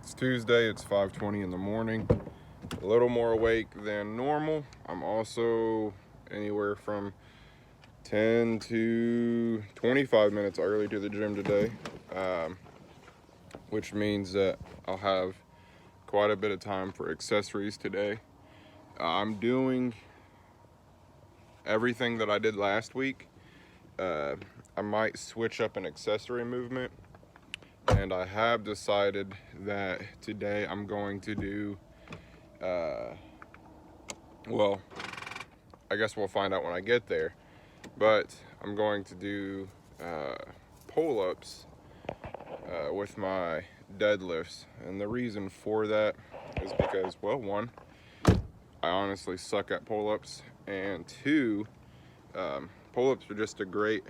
It's Tuesday, it's 5:20 in the morning. A little more awake than normal. I'm also anywhere from 10 to 25 minutes early to the gym today, which means that I'll have quite a bit of time for accessories today. I'm doing everything that I did last week. I might switch up an accessory movement, and I have decided that today I'm going to do, well, I guess we'll find out when I get there, but I'm going to do pull-ups with my deadlifts. And the reason for that is because, well, one, I honestly suck at pull-ups, and two, pull-ups are just a great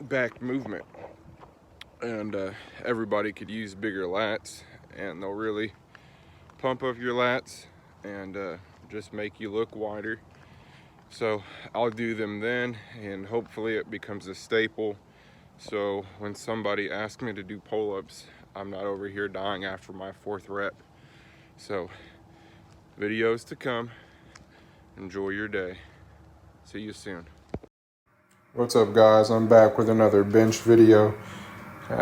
back movement, and everybody could use bigger lats, and they'll really pump up your lats and just make you look wider. So I'll do them then, and hopefully it becomes a staple, so when somebody asks me to do pull-ups, I'm not over here dying after my fourth rep. So videos to come. Enjoy your day. See you soon. What's up, guys? I'm back with another bench video.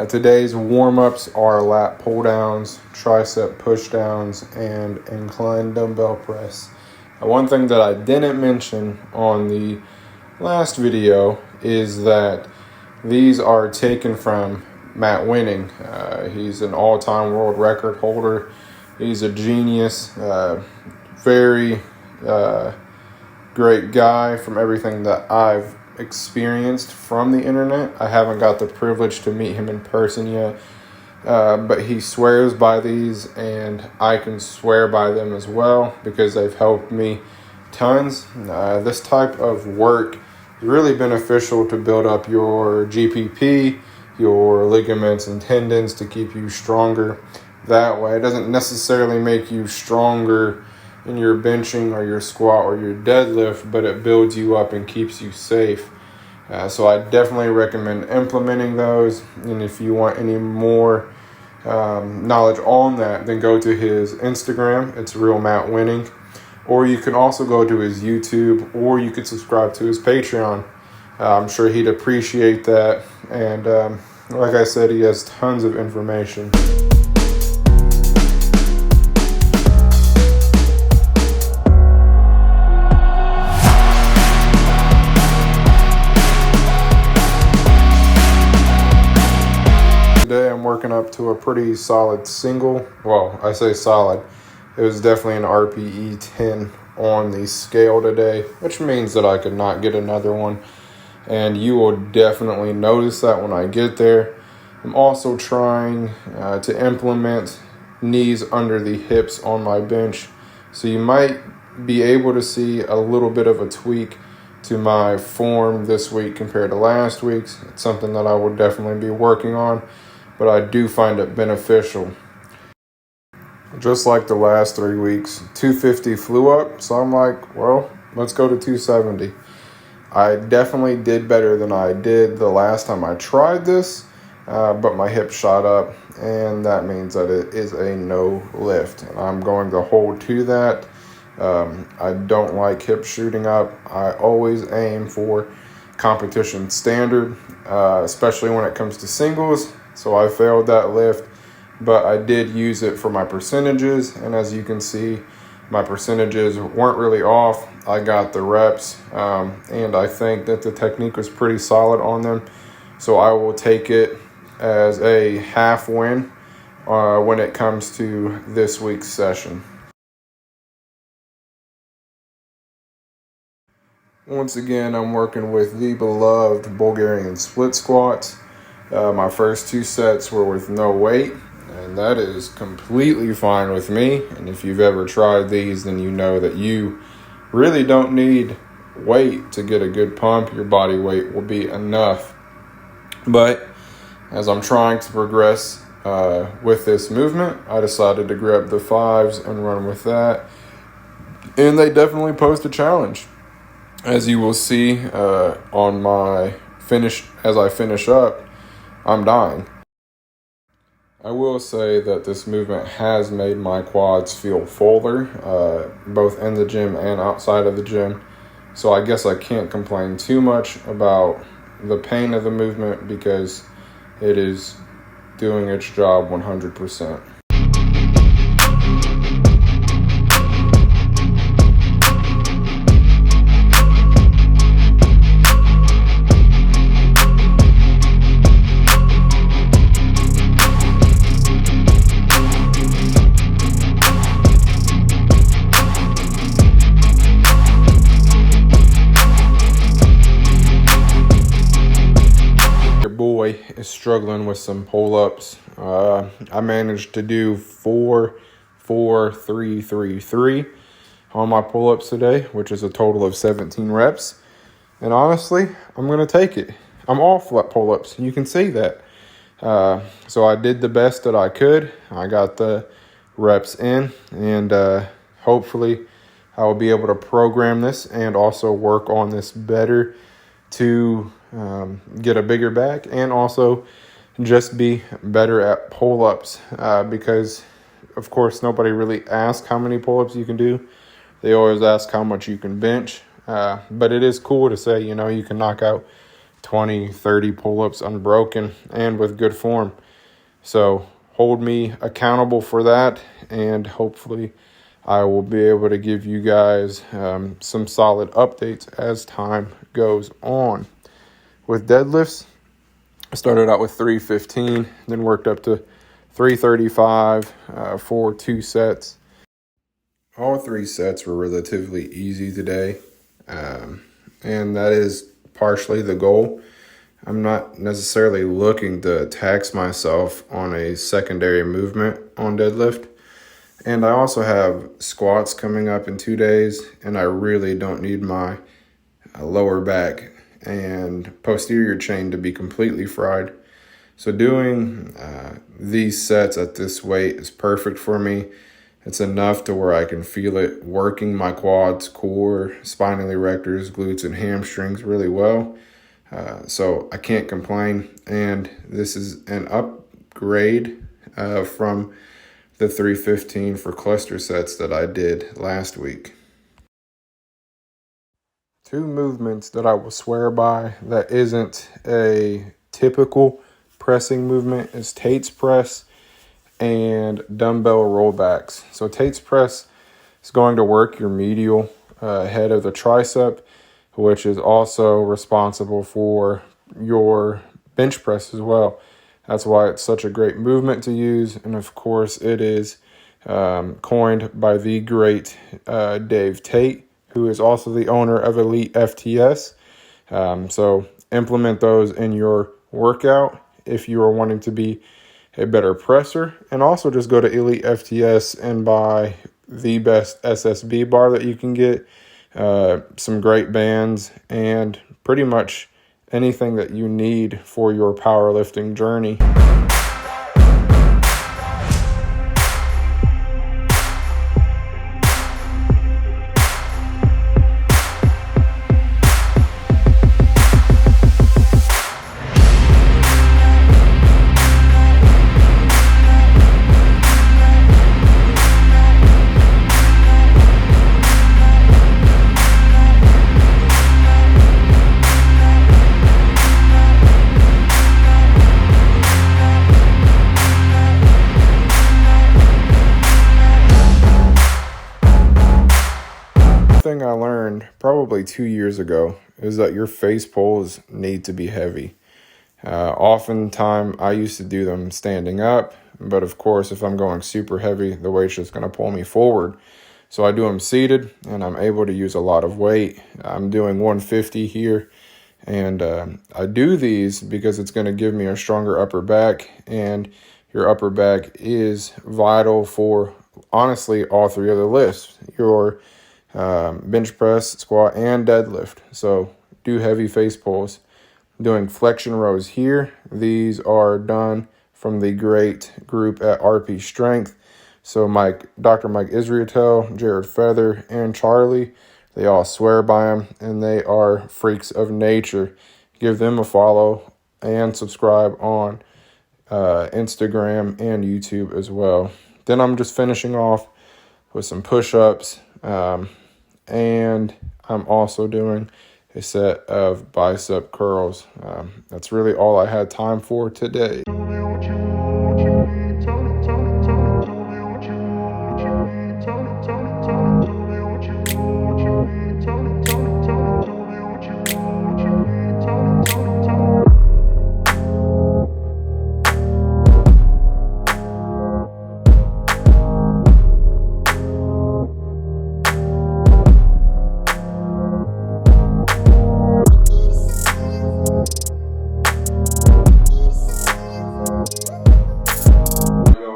Today's warm-ups are lat pull-downs, tricep push-downs, and incline dumbbell press. One thing that I didn't mention on the last video is that these are taken from Matt Winning. He's an all-time world record holder. He's a genius, very great guy from everything that I've experienced from the internet. I haven't got the privilege to meet him in person yet, but he swears by these, and I can swear by them as well because they've helped me tons. This type of work is really beneficial to build up your GPP, your ligaments and tendons, to keep you stronger that way. It doesn't necessarily make you stronger in your benching or your squat or your deadlift, but it builds you up and keeps you safe. So I definitely recommend implementing those. And if you want any more knowledge on that, then go to his Instagram. It's Real Matt Winning. Or you can also go to his YouTube, or you could subscribe to his Patreon. I'm sure he'd appreciate that. And like I said, he has tons of information. Today I'm working up to a pretty solid single. Well, I say solid. It was definitely an RPE 10 on the scale today, which means that I could not get another one. And you will definitely notice that when I get there. I'm also trying to implement knees under the hips on my bench. So you might be able to see a little bit of a tweak to my form this week compared to last week's. It's something that I will definitely be working on, but I do find it beneficial. Just like the last 3 weeks, 250 flew up, so I'm like, well, let's go to 270. I definitely did better than I did the last time I tried this, but my hip shot up, and that means that it is a no lift. And I'm going to hold to that. I don't like hip shooting up. I always aim for competition standard, especially when it comes to singles. So I failed that lift, but I did use it for my percentages, and as you can see, my percentages weren't really off. I got the reps, and I think that the technique was pretty solid on them, so I will take it as a half win when it comes to this week's session. Once again, I'm working with the beloved Bulgarian split squats. My first 2 sets were with no weight, and that is completely fine with me. And if you've ever tried these, then you know that you really don't need weight to get a good pump. Your body weight will be enough. But as I'm trying to progress with this movement, I decided to grab the 5s and run with that. And they definitely posed a challenge. As you will see on my finish, as I finish up, I'm dying. I will say that this movement has made my quads feel fuller, both in the gym and outside of the gym. So I guess I can't complain too much about the pain of the movement because it is doing its job 100%. Boy is struggling with some pull-ups. I managed to do 4-4-3-3-3 on my pull-ups today, which is a total of 17 reps. And honestly, I'm going to take it. I'm all flat pull-ups. You can see that. So I did the best that I could. I got the reps in, and hopefully I will be able to program this and also work on this better to get a bigger back and also just be better at pull-ups because, of course, nobody really asks how many pull-ups you can do. They always ask how much you can bench. But it is cool to say, you can knock out 20, 30 pull-ups unbroken and with good form. So hold me accountable for that, and hopefully I will be able to give you guys some solid updates as time goes on. With deadlifts, I started out with 315, then worked up to 335 for 2 sets. All 3 sets were relatively easy today, and that is partially the goal. I'm not necessarily looking to tax myself on a secondary movement on deadlift. And I also have squats coming up in 2 days, and I really don't need my lower back and posterior chain to be completely fried. So doing these sets at this weight is perfect for me. It's enough to where I can feel it working my quads, core, spinal erectors, glutes, and hamstrings really well. So I can't complain. And this is an upgrade from the 315 for cluster sets that I did last week. 2 movements that I will swear by that isn't a typical pressing movement is Tate's press and dumbbell rollbacks. So Tate's press is going to work your medial head of the tricep, which is also responsible for your bench press as well. That's why it's such a great movement to use. And of course, it is coined by the great Dave Tate, who is also the owner of Elite FTS. So implement those in your workout if you are wanting to be a better presser. And also just go to Elite FTS and buy the best SSB bar that you can get, some great bands, and pretty much anything that you need for your powerlifting journey. Thing I learned probably 2 years ago is that your face pulls need to be heavy. Oftentimes I used to do them standing up, but of course if I'm going super heavy, the weight's just going to pull me forward. So I do them seated, and I'm able to use a lot of weight. I'm doing 150 here, and I do these because it's going to give me a stronger upper back, and your upper back is vital for honestly all 3 other lifts. Your bench press, squat, and deadlift. So do heavy face pulls. Doing flexion rows here. These are done from the great group at RP Strength. So Dr. Mike Israetel, Jared Feather, and Charlie, they all swear by him, and they are freaks of nature. Give them a follow and subscribe on Instagram, and YouTube as well. Then I'm just finishing off with some push-ups, and I'm also doing a set of bicep curls. That's really all I had time for today.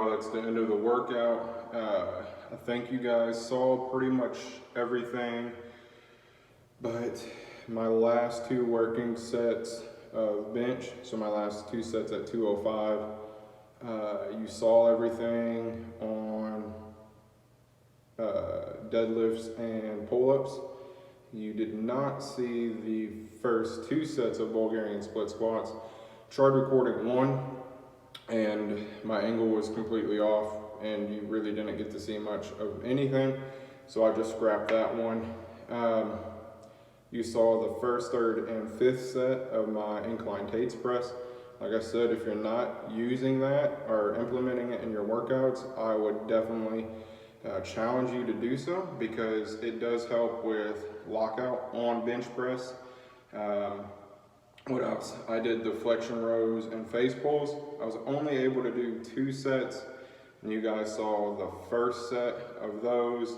That's the end of the workout. I think you guys saw pretty much everything, but my last 2 working sets of bench, so my last 2 sets at 205, you saw everything on deadlifts and pull-ups. You did not see the first 2 sets of Bulgarian split squats. Tried recording one, and my angle was completely off, and you really didn't get to see much of anything, so I just scrapped that one. You saw the first, third, and fifth set of my incline Tate's press. Like I said, if you're not using that or implementing it in your workouts, I would definitely challenge you to do so, because it does help with lockout on bench press. What else? I did the flexion rows and face pulls. I was only able to do 2 sets, and you guys saw the first set of those.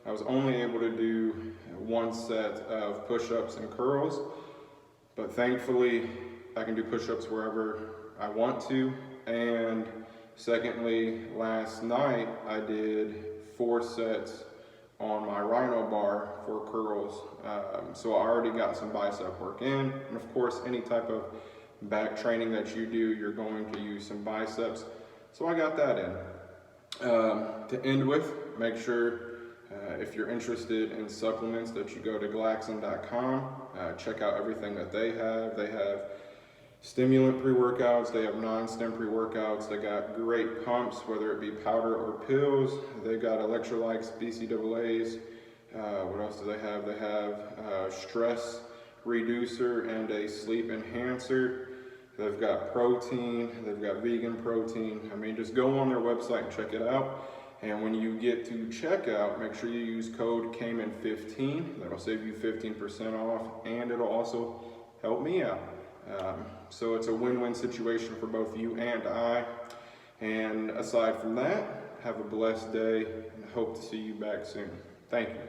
I was only able to do 1 set of push-ups and curls, but thankfully I can do push-ups wherever I want to. And secondly, last night I did 4 sets on my Rhino bar for curls. So I already got some bicep work in, and of course any type of back training that you do, you're going to use some biceps. So I got that in. To end with, make sure if you're interested in supplements that you go to Glaxon.com, check out everything that they have. They have stimulant pre-workouts, they have non-stim pre-workouts, they got great pumps, whether it be powder or pills. They got electrolytes, BCAAs. What else do they have? They have stress reducer and a sleep enhancer. They've got protein, they've got vegan protein. I mean, just go on their website and check it out. And when you get to checkout, make sure you use code Cayman15. That'll save you 15% off, and it'll also help me out. So it's a win-win situation for both you and I. And aside from that, have a blessed day, and hope to see you back soon. Thank you.